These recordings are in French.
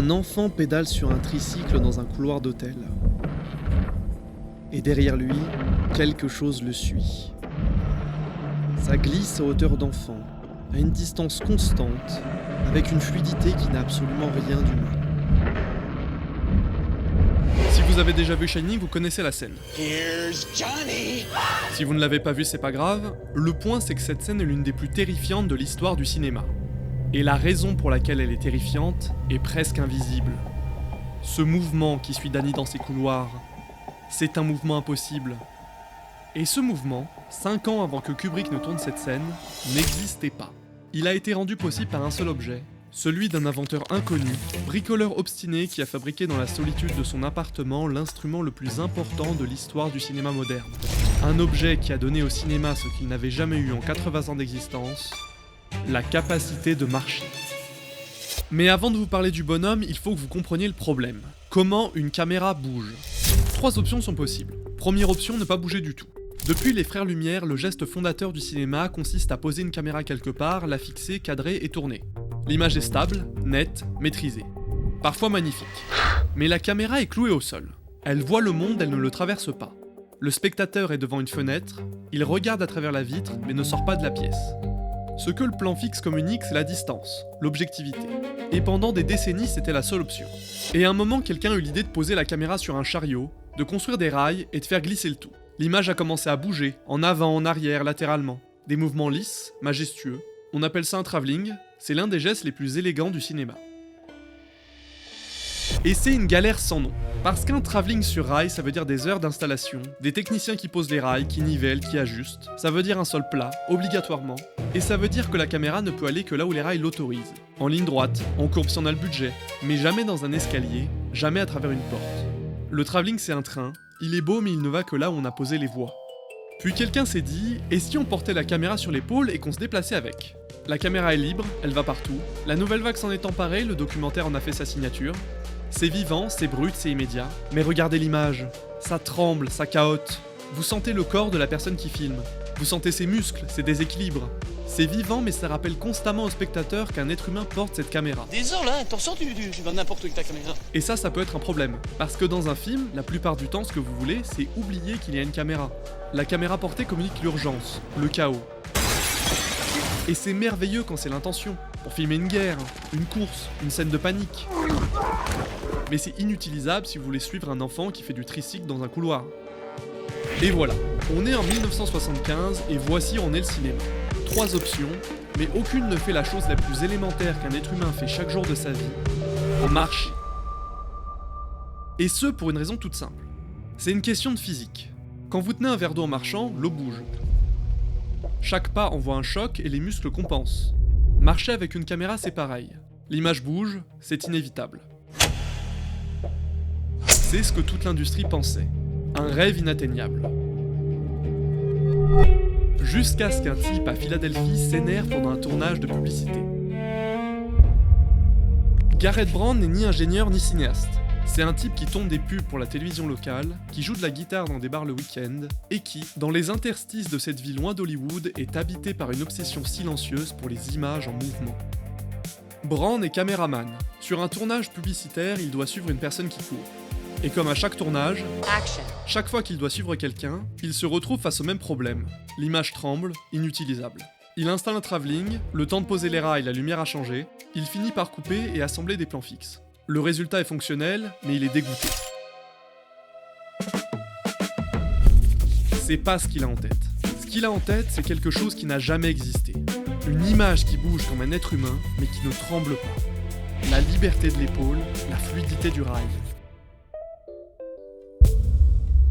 Un enfant pédale sur un tricycle dans un couloir d'hôtel. Et derrière lui, quelque chose le suit. Ça glisse à hauteur d'enfant, à une distance constante, avec une fluidité qui n'a absolument rien d'humain. Si vous avez déjà vu Shining, vous connaissez la scène. Here's Johnny. Si vous ne l'avez pas vu, c'est pas grave. Le point, c'est que cette scène est l'une des plus terrifiantes de l'histoire du cinéma. Et la raison pour laquelle elle est terrifiante est presque invisible. Ce mouvement qui suit Danny dans ses couloirs, c'est un mouvement impossible. Et ce mouvement, 5 ans avant que Kubrick ne tourne cette scène, n'existait pas. Il a été rendu possible par un seul objet, celui d'un inventeur inconnu, bricoleur obstiné qui a fabriqué dans la solitude de son appartement l'instrument le plus important de l'histoire du cinéma moderne. Un objet qui a donné au cinéma ce qu'il n'avait jamais eu en 80 ans d'existence, la capacité de marcher. Mais avant de vous parler du bonhomme, il faut que vous compreniez le problème. Comment une caméra bouge ? 3 options sont possibles. Première option, ne pas bouger du tout. Depuis les Frères Lumière, le geste fondateur du cinéma consiste à poser une caméra quelque part, la fixer, cadrer et tourner. L'image est stable, nette, maîtrisée. Parfois magnifique. Mais la caméra est clouée au sol. Elle voit le monde, elle ne le traverse pas. Le spectateur est devant une fenêtre, il regarde à travers la vitre, mais ne sort pas de la pièce. Ce que le plan fixe communique, c'est la distance, l'objectivité. Et pendant des décennies, c'était la seule option. Et à un moment, quelqu'un a eu l'idée de poser la caméra sur un chariot, de construire des rails et de faire glisser le tout. L'image a commencé à bouger, en avant, en arrière, latéralement. Des mouvements lisses, majestueux. On appelle ça un travelling, c'est l'un des gestes les plus élégants du cinéma. Et c'est une galère sans nom. Parce qu'un travelling sur rail, ça veut dire des heures d'installation, des techniciens qui posent les rails, qui nivellent, qui ajustent, ça veut dire un sol plat, obligatoirement, et ça veut dire que la caméra ne peut aller que là où les rails l'autorisent. En ligne droite, en courbe si on a le budget, mais jamais dans un escalier, jamais à travers une porte. Le travelling c'est un train, il est beau mais il ne va que là où on a posé les voies. Puis quelqu'un s'est dit, et si on portait la caméra sur l'épaule et qu'on se déplaçait avec ? La caméra est libre, elle va partout, la nouvelle vague s'en est emparée, le documentaire en a fait sa signature. C'est vivant, c'est brut, c'est immédiat, mais regardez l'image, ça tremble, ça cahote. Vous sentez le corps de la personne qui filme, vous sentez ses muscles, ses déséquilibres. C'est vivant mais ça rappelle constamment au spectateur qu'un être humain porte cette caméra. Désolé, hein, attention, tu vas n'importe où avec ta caméra. Et ça peut être un problème, parce que dans un film, la plupart du temps ce que vous voulez, c'est oublier qu'il y a une caméra. La caméra portée communique l'urgence, le chaos. Et c'est merveilleux quand c'est l'intention, pour filmer une guerre, une course, une scène de panique. Mais c'est inutilisable si vous voulez suivre un enfant qui fait du tricycle dans un couloir. Et voilà, on est en 1975 et voici où en est le cinéma. 3 options, mais aucune ne fait la chose la plus élémentaire qu'un être humain fait chaque jour de sa vie, marcher. Et ce pour une raison toute simple. C'est une question de physique. Quand vous tenez un verre d'eau en marchant, l'eau bouge. Chaque pas envoie un choc et les muscles compensent. Marcher avec une caméra c'est pareil. L'image bouge, c'est inévitable. C'est ce que toute l'industrie pensait. Un rêve inatteignable. Jusqu'à ce qu'un type à Philadelphie s'énerve pendant un tournage de publicité. Garrett Brand n'est ni ingénieur ni cinéaste. C'est un type qui tourne des pubs pour la télévision locale, qui joue de la guitare dans des bars le week-end, et qui, dans les interstices de cette ville loin d'Hollywood, est habité par une obsession silencieuse pour les images en mouvement. Brand est caméraman. Sur un tournage publicitaire, il doit suivre une personne qui court. Et comme à chaque tournage, chaque fois qu'il doit suivre quelqu'un, il se retrouve face au même problème. L'image tremble, inutilisable. Il installe un travelling, le temps de poser les rails, la lumière a changé, il finit par couper et assembler des plans fixes. Le résultat est fonctionnel, mais il est dégoûté. C'est pas ce qu'il a en tête. Ce qu'il a en tête, c'est quelque chose qui n'a jamais existé. Une image qui bouge comme un être humain, mais qui ne tremble pas. La liberté de l'épaule, la fluidité du rail.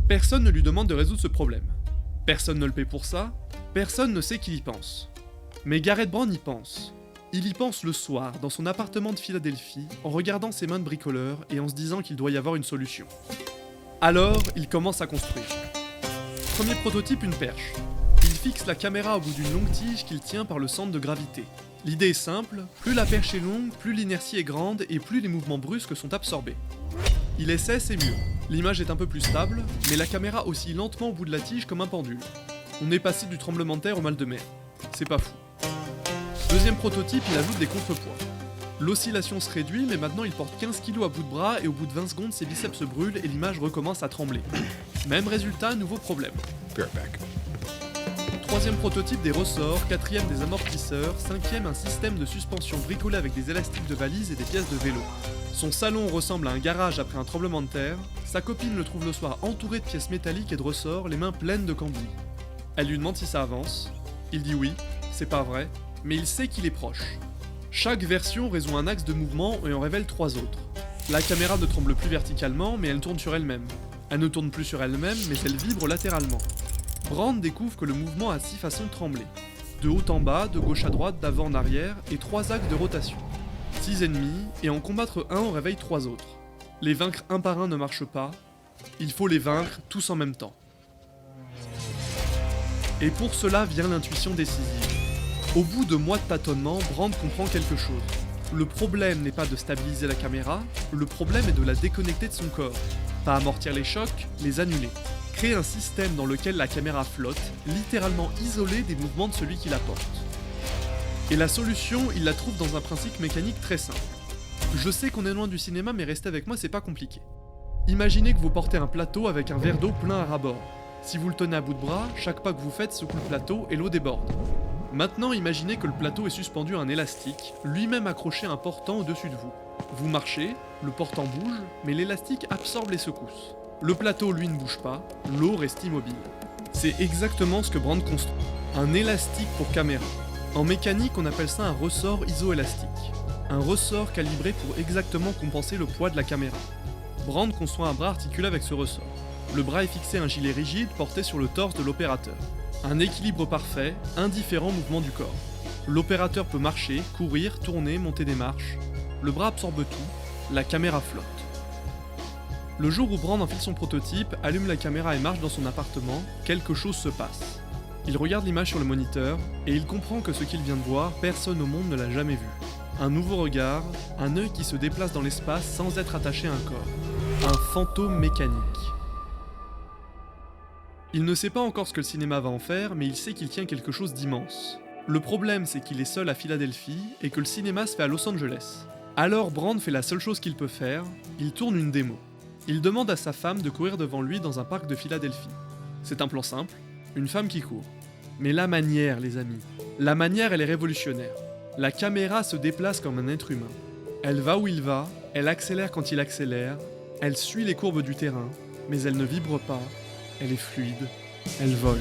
Personne ne lui demande de résoudre ce problème. Personne ne le paie pour ça, personne ne sait qu'il y pense. Mais Garrett Brand y pense. Il y pense le soir, dans son appartement de Philadelphie, en regardant ses mains de bricoleur et en se disant qu'il doit y avoir une solution. Alors, il commence à construire. Premier prototype, une perche. Il fixe la caméra au bout d'une longue tige qu'il tient par le centre de gravité. L'idée est simple, plus la perche est longue, plus l'inertie est grande et plus les mouvements brusques sont absorbés. Il essaie, c'est mieux. L'image est un peu plus stable, mais la caméra oscille lentement au bout de la tige comme un pendule. On est passé du tremblement de terre au mal de mer. C'est pas fou. Deuxième prototype, il ajoute des contrepoids. L'oscillation se réduit, mais maintenant il porte 15 kg à bout de bras et au bout de 20 secondes, ses biceps se brûlent et l'image recommence à trembler. Même résultat, nouveau problème. Troisième prototype des ressorts, quatrième des amortisseurs, cinquième un système de suspension bricolé avec des élastiques de valise et des pièces de vélo. Son salon ressemble à un garage après un tremblement de terre, sa copine le trouve le soir entouré de pièces métalliques et de ressorts, les mains pleines de cambouis. Elle lui demande si ça avance, il dit oui, c'est pas vrai, mais il sait qu'il est proche. Chaque version résout un axe de mouvement et en révèle 3 autres. La caméra ne tremble plus verticalement, mais elle tourne sur elle-même. Elle ne tourne plus sur elle-même, mais elle vibre latéralement. Brand découvre que le mouvement a 6 façons de trembler. De haut en bas, de gauche à droite, d'avant en arrière, et 3 axes de rotation. 6 ennemis, et en combattre un on réveille 3 autres. Les vaincre un par un ne marche pas, il faut les vaincre tous en même temps. Et pour cela vient l'intuition décisive. Au bout de mois de tâtonnement, Brand comprend quelque chose. Le problème n'est pas de stabiliser la caméra, le problème est de la déconnecter de son corps. Pas amortir les chocs, les annuler. Créer un système dans lequel la caméra flotte, littéralement isolée des mouvements de celui qui la porte. Et la solution, il la trouve dans un principe mécanique très simple. Je sais qu'on est loin du cinéma, mais restez avec moi, c'est pas compliqué. Imaginez que vous portez un plateau avec un verre d'eau plein à ras-bord. Si vous le tenez à bout de bras, chaque pas que vous faites secoue le plateau et l'eau déborde. Maintenant, imaginez que le plateau est suspendu à un élastique, lui-même accroché à un portant au-dessus de vous. Vous marchez, le portant bouge, mais l'élastique absorbe les secousses. Le plateau, lui, ne bouge pas, l'eau reste immobile. C'est exactement ce que Brand construit. Un élastique pour caméra. En mécanique, on appelle ça un ressort isoélastique. Un ressort calibré pour exactement compenser le poids de la caméra. Brand conçoit un bras articulé avec ce ressort. Le bras est fixé à un gilet rigide porté sur le torse de l'opérateur. Un équilibre parfait, indifférent mouvement du corps. L'opérateur peut marcher, courir, tourner, monter des marches. Le bras absorbe tout, la caméra flotte. Le jour où Brand enfile son prototype, allume la caméra et marche dans son appartement, quelque chose se passe. Il regarde l'image sur le moniteur, et il comprend que ce qu'il vient de voir, personne au monde ne l'a jamais vu. Un nouveau regard, un œil qui se déplace dans l'espace sans être attaché à un corps. Un fantôme mécanique. Il ne sait pas encore ce que le cinéma va en faire, mais il sait qu'il tient quelque chose d'immense. Le problème, c'est qu'il est seul à Philadelphie et que le cinéma se fait à Los Angeles. Alors Brand fait la seule chose qu'il peut faire, il tourne une démo. Il demande à sa femme de courir devant lui dans un parc de Philadelphie. C'est un plan simple, une femme qui court. Mais la manière, les amis, la manière, elle est révolutionnaire. La caméra se déplace comme un être humain. Elle va où il va, elle accélère quand il accélère, elle suit les courbes du terrain, mais elle ne vibre pas, elle est fluide, elle vole.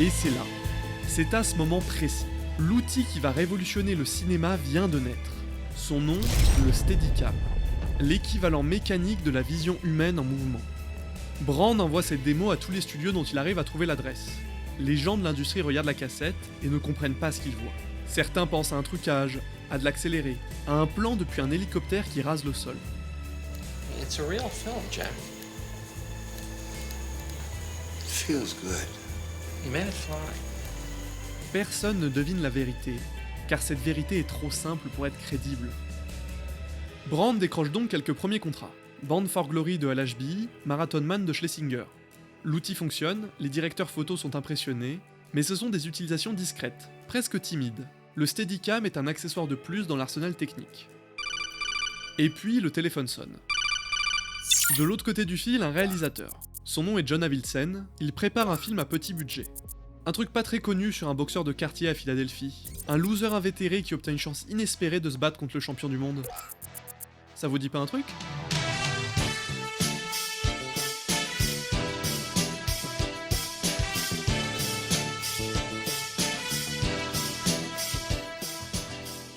Et c'est là, c'est à ce moment précis. L'outil qui va révolutionner le cinéma vient de naître. Son nom, le Steadicam. L'équivalent mécanique de la vision humaine en mouvement. Brand envoie cette démo à tous les studios dont il arrive à trouver l'adresse. Les gens de l'industrie regardent la cassette et ne comprennent pas ce qu'ils voient. Certains pensent à un trucage, à de l'accéléré, à un plan depuis un hélicoptère qui rase le sol. It's a real film, Jack. It feels good. You made it fly. Personne ne devine la vérité, car cette vérité est trop simple pour être crédible. Brand décroche donc quelques premiers contrats. Bound for Glory de LHB, Marathon Man de Schlesinger. L'outil fonctionne, les directeurs photos sont impressionnés, mais ce sont des utilisations discrètes, presque timides. Le Steadicam est un accessoire de plus dans l'arsenal technique. Et puis le téléphone sonne. De l'autre côté du fil, un réalisateur. Son nom est John Avildsen, il prépare un film à petit budget. Un truc pas très connu sur un boxeur de quartier à Philadelphie. Un loser invétéré qui obtient une chance inespérée de se battre contre le champion du monde. Ça vous dit pas un truc ?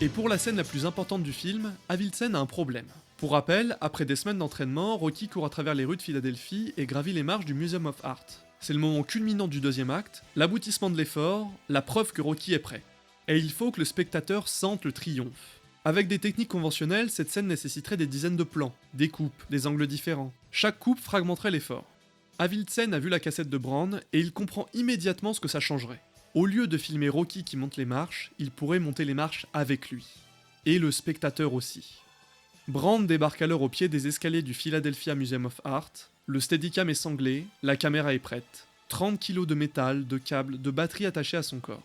Et pour la scène la plus importante du film, Avildsen a un problème. Pour rappel, après des semaines d'entraînement, Rocky court à travers les rues de Philadelphie et gravit les marches du Museum of Art. C'est le moment culminant du deuxième acte, l'aboutissement de l'effort, la preuve que Rocky est prêt. Et il faut que le spectateur sente le triomphe. Avec des techniques conventionnelles, cette scène nécessiterait des dizaines de plans, des coupes, des angles différents. Chaque coupe fragmenterait l'effort. Avildsen a vu la cassette de Brand et il comprend immédiatement ce que ça changerait. Au lieu de filmer Rocky qui monte les marches, il pourrait monter les marches avec lui. Et le spectateur aussi. Brand débarque alors au pied des escaliers du Philadelphia Museum of Art, le Steadicam est sanglé, la caméra est prête. 30 kilos de métal, de câbles, de batteries attachées à son corps.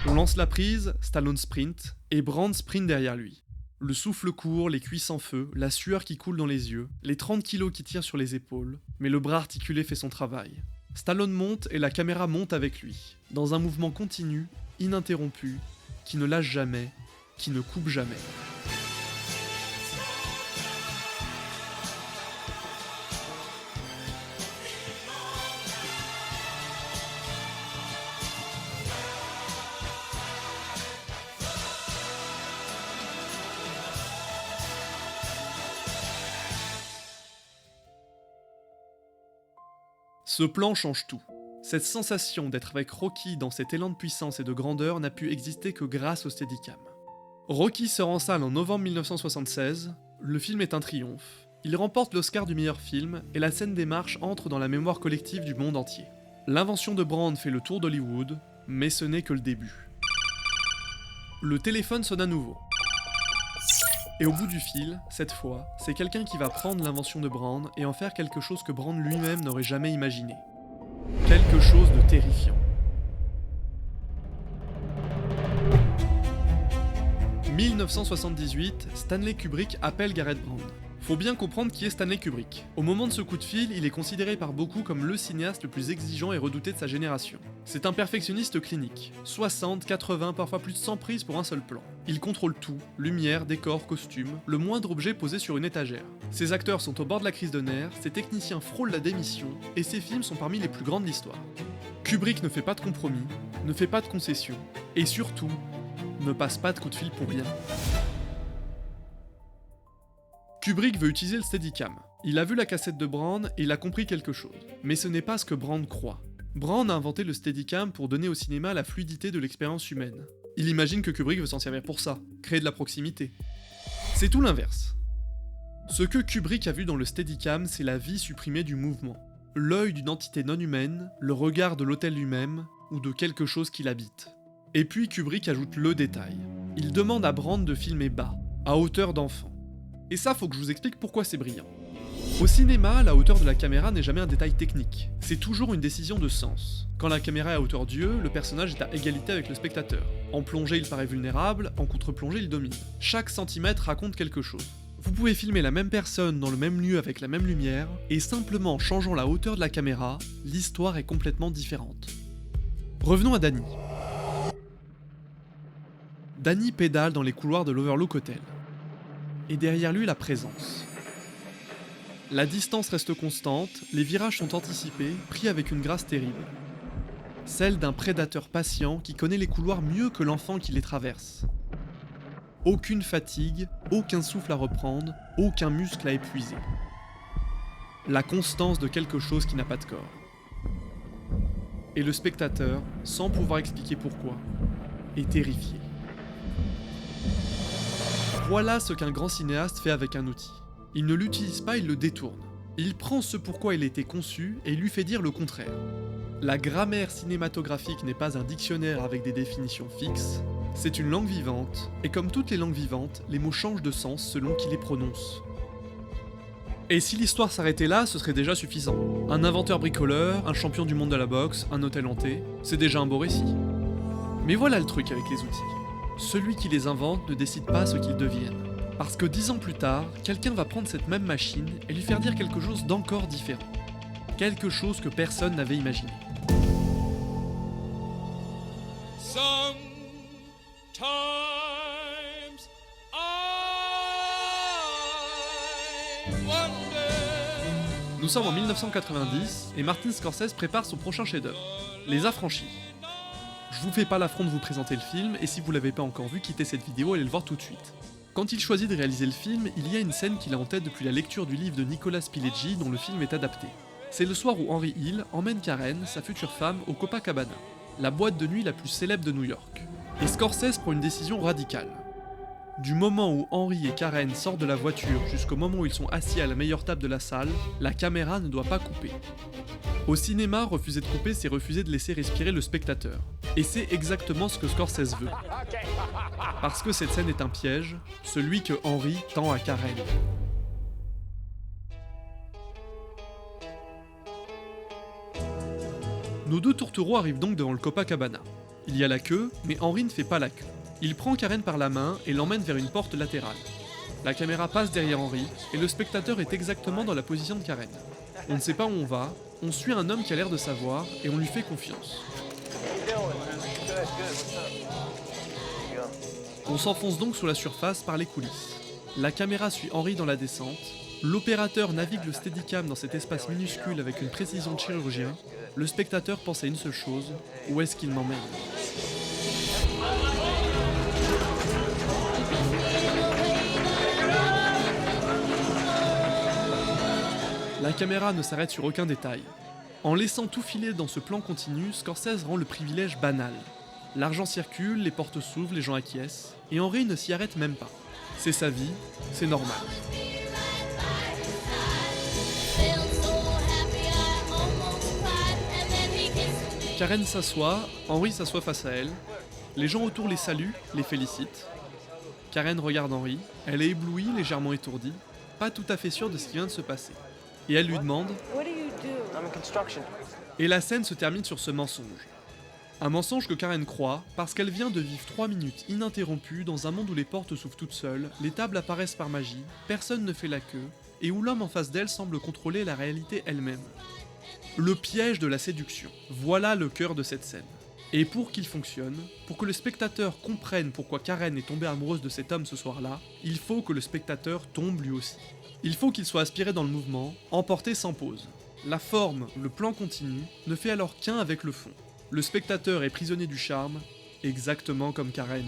On lance la prise, Stallone sprint, et Brand sprint derrière lui. Le souffle court, les cuisses en feu, la sueur qui coule dans les yeux, les 30 kilos qui tirent sur les épaules, mais le bras articulé fait son travail. Stallone monte et la caméra monte avec lui, dans un mouvement continu, ininterrompu, qui ne lâche jamais, qui ne coupe jamais. Ce plan change tout. Cette sensation d'être avec Rocky dans cet élan de puissance et de grandeur n'a pu exister que grâce au Steadicam. Rocky sort en salle en novembre 1976, le film est un triomphe. Il remporte l'Oscar du meilleur film et la scène des marches entre dans la mémoire collective du monde entier. L'invention de Brand fait le tour d'Hollywood, mais ce n'est que le début. Le téléphone sonne à nouveau. Et au bout du fil, cette fois, c'est quelqu'un qui va prendre l'invention de Brand et en faire quelque chose que Brand lui-même n'aurait jamais imaginé. Quelque chose de terrifiant. 1978, Stanley Kubrick appelle Gareth Brand. Faut bien comprendre qui est Stanley Kubrick. Au moment de ce coup de fil, il est considéré par beaucoup comme le cinéaste le plus exigeant et redouté de sa génération. C'est un perfectionniste clinique. 60, 80, parfois plus de 100 prises pour un seul plan. Il contrôle tout, lumière, décor, costume, le moindre objet posé sur une étagère. Ses acteurs sont au bord de la crise de nerfs, ses techniciens frôlent la démission, et ses films sont parmi les plus grands de l'histoire. Kubrick ne fait pas de compromis, ne fait pas de concessions, et surtout, ne passe pas de coup de fil pour rien. Kubrick veut utiliser le Steadicam. Il a vu la cassette de Brand et il a compris quelque chose. Mais ce n'est pas ce que Brand croit. Brand a inventé le Steadicam pour donner au cinéma la fluidité de l'expérience humaine. Il imagine que Kubrick veut s'en servir pour ça, créer de la proximité. C'est tout l'inverse. Ce que Kubrick a vu dans le Steadicam, c'est la vie supprimée du mouvement. L'œil d'une entité non humaine, le regard de l'hôtel lui-même, ou de quelque chose qui l'habite. Et puis Kubrick ajoute le détail. Il demande à Brand de filmer bas, à hauteur d'enfant. Et ça, faut que je vous explique pourquoi c'est brillant. Au cinéma, la hauteur de la caméra n'est jamais un détail technique, c'est toujours une décision de sens. Quand la caméra est à hauteur d'yeux, le personnage est à égalité avec le spectateur. En plongée, il paraît vulnérable, en contre-plongée, il domine. Chaque centimètre raconte quelque chose. Vous pouvez filmer la même personne dans le même lieu avec la même lumière, et simplement en changeant la hauteur de la caméra, l'histoire est complètement différente. Revenons à Danny. Danny pédale dans les couloirs de l'Overlook Hotel. Et derrière lui, la présence. La distance reste constante, les virages sont anticipés, pris avec une grâce terrible. Celle d'un prédateur patient qui connaît les couloirs mieux que l'enfant qui les traverse. Aucune fatigue, aucun souffle à reprendre, aucun muscle à épuiser. La constance de quelque chose qui n'a pas de corps. Et le spectateur, sans pouvoir expliquer pourquoi, est terrifié. Voilà ce qu'un grand cinéaste fait avec un outil. Il ne l'utilise pas, il le détourne. Il prend ce pourquoi il a été conçu et il lui fait dire le contraire. La grammaire cinématographique n'est pas un dictionnaire avec des définitions fixes, c'est une langue vivante, et comme toutes les langues vivantes, les mots changent de sens selon qui les prononce. Et si l'histoire s'arrêtait là, ce serait déjà suffisant. Un inventeur bricoleur, un champion du monde de la boxe, un hôtel hanté, c'est déjà un beau récit. Mais voilà le truc avec les outils. Celui qui les invente ne décide pas ce qu'ils deviennent. Parce que 10 ans plus tard, quelqu'un va prendre cette même machine et lui faire dire quelque chose d'encore différent. Quelque chose que personne n'avait imaginé. Sometimes I wonder. Nous sommes en 1990 et Martin Scorsese prépare son prochain chef-d'œuvre, Les Affranchis. Je vous fais pas l'affront de vous présenter le film, et si vous l'avez pas encore vu, quittez cette vidéo et allez le voir tout de suite. Quand il choisit de réaliser le film, il y a une scène qu'il a en tête depuis la lecture du livre de Nicolas Pileggi dont le film est adapté. C'est le soir où Henry Hill emmène Karen, sa future femme, au Copacabana, la boîte de nuit la plus célèbre de New York. Et Scorsese prend une décision radicale. Du moment où Henry et Karen sortent de la voiture jusqu'au moment où ils sont assis à la meilleure table de la salle, la caméra ne doit pas couper. Au cinéma, refuser de couper, c'est refuser de laisser respirer le spectateur. Et c'est exactement ce que Scorsese veut. Parce que cette scène est un piège, celui que Henry tend à Karen. Nos deux tourtereaux arrivent donc devant le Copacabana. Il y a la queue, mais Henry ne fait pas la queue. Il prend Karen par la main et l'emmène vers une porte latérale. La caméra passe derrière Henry, et le spectateur est exactement dans la position de Karen. On ne sait pas où on va, on suit un homme qui a l'air de savoir, et on lui fait confiance. On s'enfonce donc sous la surface par les coulisses. La caméra suit Henry dans la descente, l'opérateur navigue le steadicam dans cet espace minuscule avec une précision de chirurgien, le spectateur pense à une seule chose, où est-ce qu'il m'emmène ? La caméra ne s'arrête sur aucun détail. En laissant tout filer dans ce plan continu, Scorsese rend le privilège banal. L'argent circule, les portes s'ouvrent, les gens acquiescent, et Henry ne s'y arrête même pas. C'est sa vie, c'est normal. Karen s'assoit, Henry s'assoit face à elle. Les gens autour les saluent, les félicitent. Karen regarde Henry, elle est éblouie, légèrement étourdie, pas tout à fait sûre de ce qui vient de se passer. Et elle lui demande « Et la scène se termine sur ce mensonge. Un mensonge que Karen croit parce qu'elle vient de vivre 3 minutes ininterrompues dans un monde où les portes s'ouvrent toutes seules, les tables apparaissent par magie, personne ne fait la queue, et où l'homme en face d'elle semble contrôler la réalité elle-même. Le piège de la séduction, voilà le cœur de cette scène. Et pour qu'il fonctionne, pour que le spectateur comprenne pourquoi Karen est tombée amoureuse de cet homme ce soir-là, il faut que le spectateur tombe lui aussi. Il faut qu'il soit aspiré dans le mouvement, emporté sans pause. La forme, le plan continu, ne fait alors qu'un avec le fond. Le spectateur est prisonnier du charme, exactement comme Karen.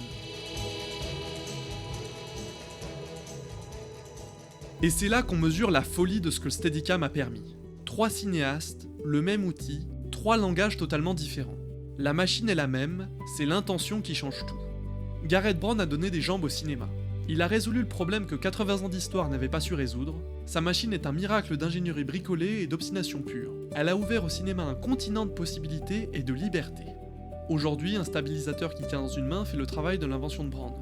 Et c'est là qu'on mesure la folie de ce que le Steadicam a permis. 3 cinéastes, le même outil, 3 langages totalement différents. La machine est la même, c'est l'intention qui change tout. Gareth Brown a donné des jambes au cinéma. Il a résolu le problème que 80 ans d'histoire n'avaient pas su résoudre. Sa machine est un miracle d'ingénierie bricolée et d'obstination pure. Elle a ouvert au cinéma un continent de possibilités et de liberté. Aujourd'hui, un stabilisateur qui tient dans une main fait le travail de l'invention de Brand.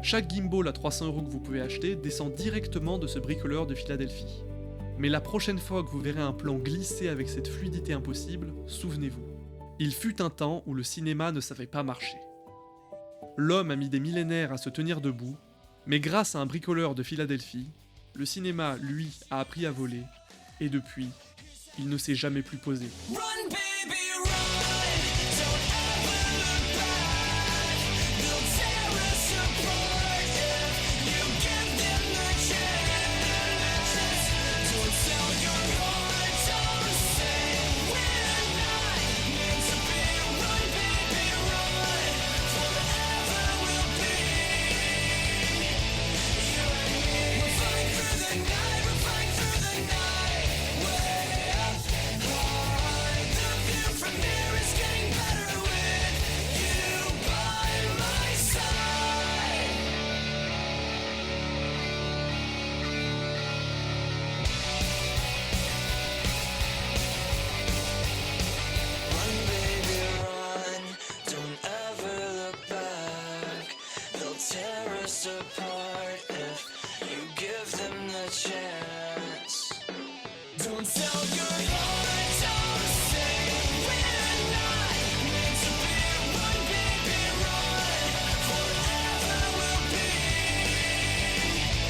Chaque gimbal à 300 € que vous pouvez acheter descend directement de ce bricoleur de Philadelphie. Mais la prochaine fois que vous verrez un plan glisser avec cette fluidité impossible, souvenez-vous. Il fut un temps où le cinéma ne savait pas marcher. L'homme a mis des millénaires à se tenir debout, mais grâce à un bricoleur de Philadelphie, le cinéma, lui, a appris à voler, et depuis, il ne s'est jamais plus posé. Run,